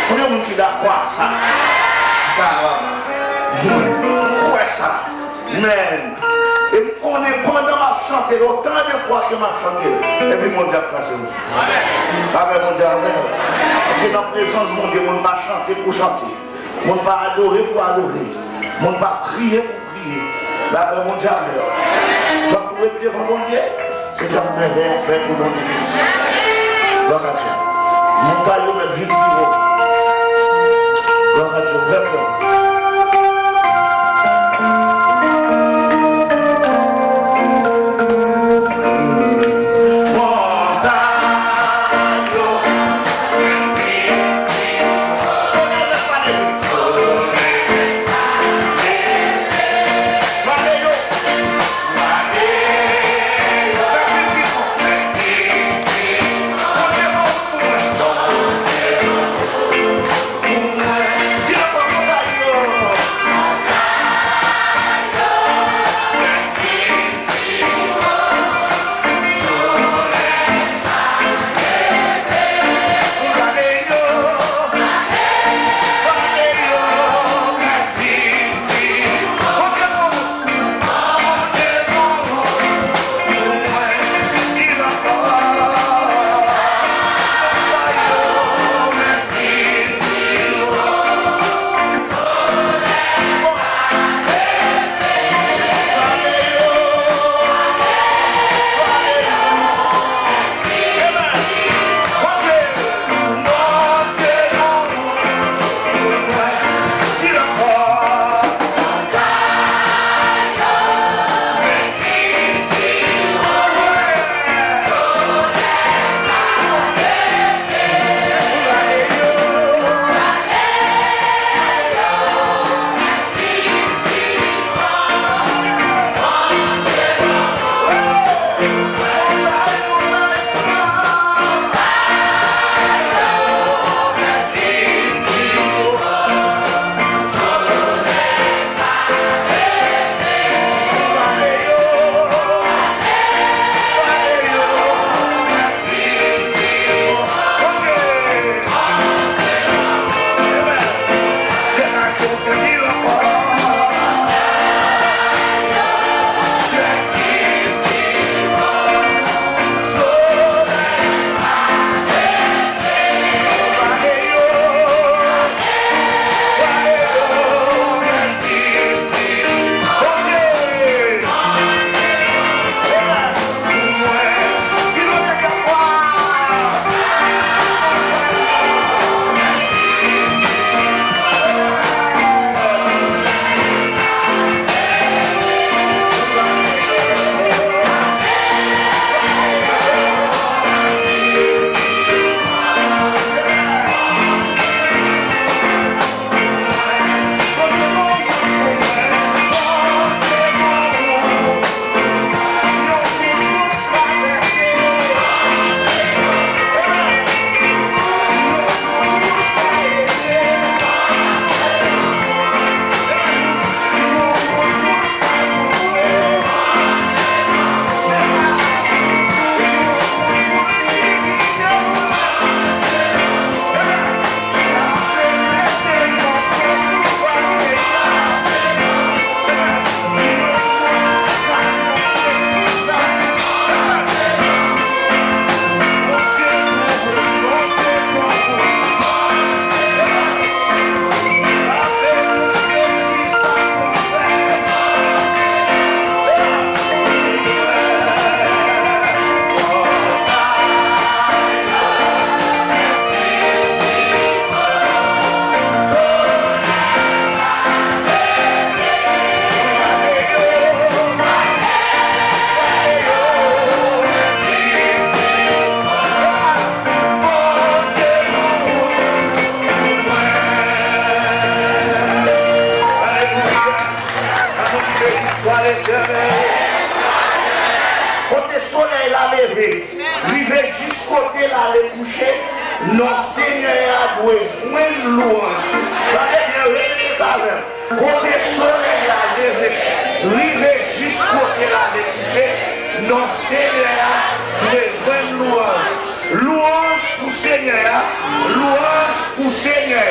On est un qui d'accord ça. Ouais ça. Mais et on est pendant ma chanter autant de fois que m'a chanté. Et puis mon Dieu a cassé. Avec mon Dieu c'est dans la présence de mon Dieu, on ne va pas chanter pour chanter. On ne va pas adorer pour adorer. On ne va pas prier pour prier. Là, mon Dieu a fait. Donc pour répéter mon Dieu, c'est un merveille fait pour mon Dieu Jésus. Gloire à Dieu. Mon taillot me vit plus haut. Gloire à Dieu. Verre. Côté soleil la levé, rivé jusqu'à côté là le coucher, non Seigneur a besoin de louange. Allez bien, répétez ça avec. Côté soleil la levé, rivé jusqu'à côté là le coucher, non Seigneur a besoin de louange. Louange pour Seigneur, louange pour Seigneur.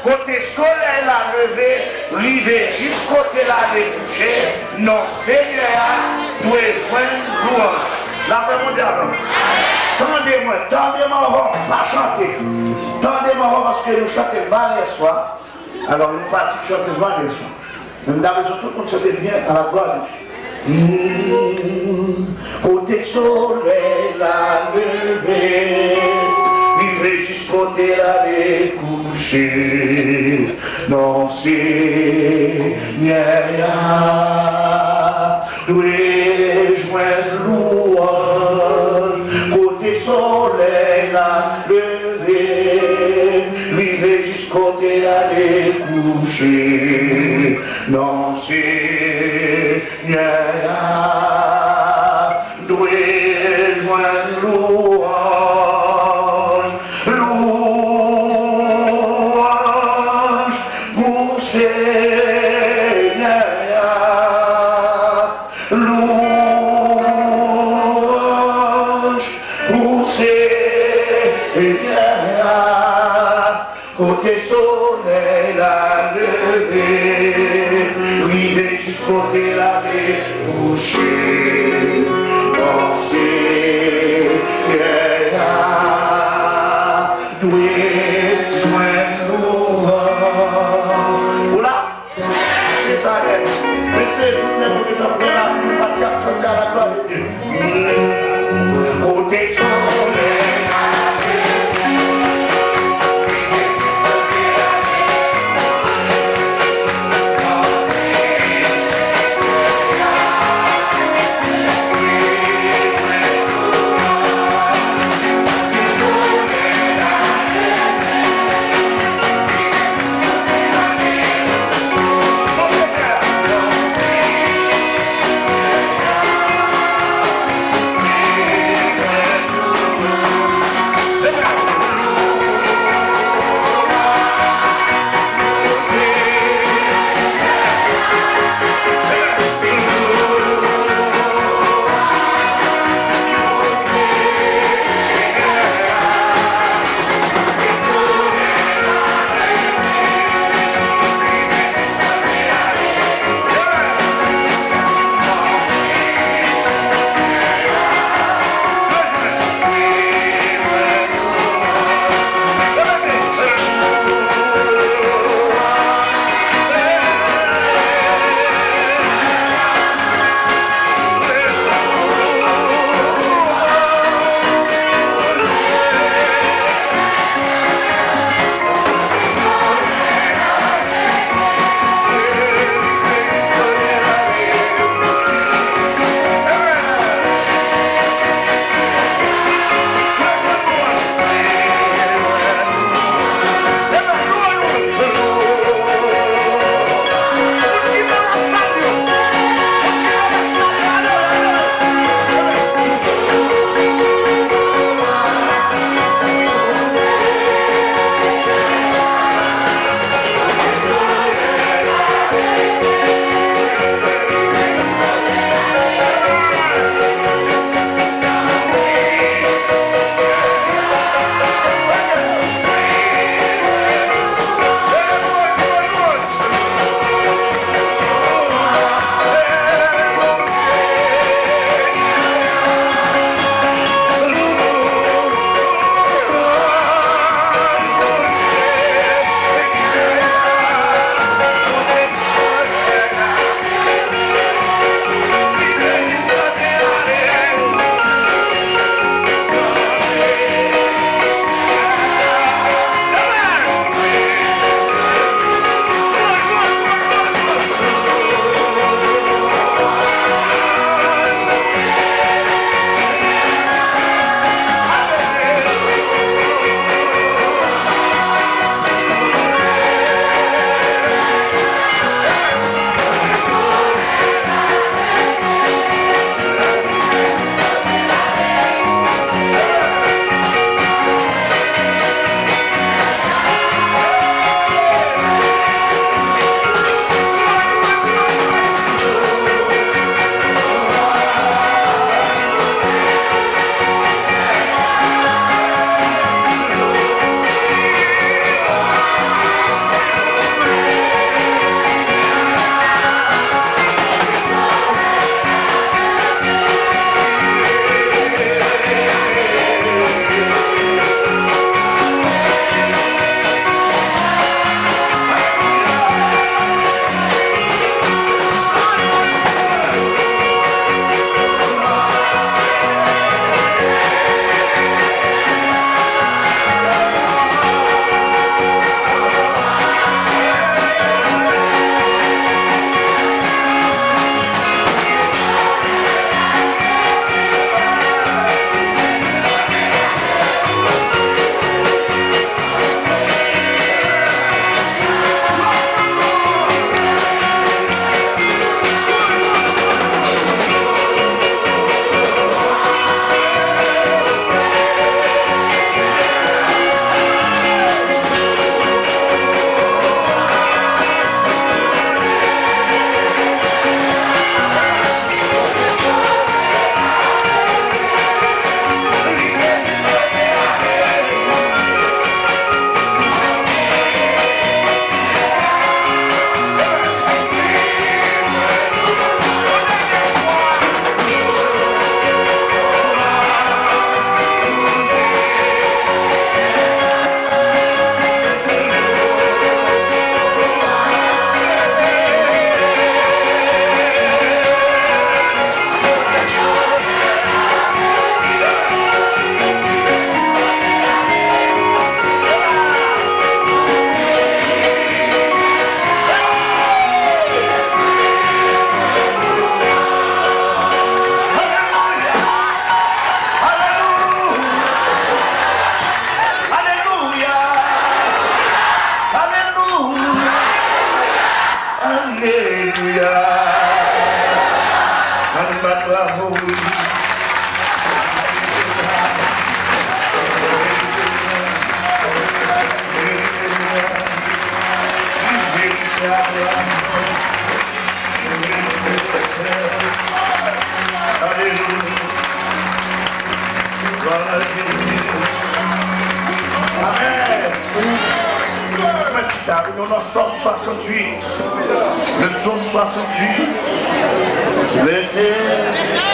côté soleil la levé, rivé jusqu'au côté la découché, non Seigneur doit joindre louange. La paix mondiale. Tendez-moi, tendez-moi, on va chanter. Tendez-moi parce que nous chantons mal hier soir. Alors nous partons chanter mal hier soir. Nous avons surtout qu'on chantait bien à la gloire de Dieu. Côté soleil la levé, vivez jusqu'au côté la découché. Non, Seigneur, dois joindre louange. Côté soleil la levé, vivez jusqu'au côté la découché. Non, Seigneur, dois joindre louange. Louange pour Seigneur. Louange pour Seigneur. Côté soleil la levé, rivé jusqu'au côté la découché. Oh Seigneur, doué joindre louange. Oula, c'est ça, mais c'est tout le monde qui s'en fait là, nous partir chanter à la gloire de Dieu. Côté soleil. Alléluia. Bravo. Nous dans Somme 68. Le psaume 68. Laissez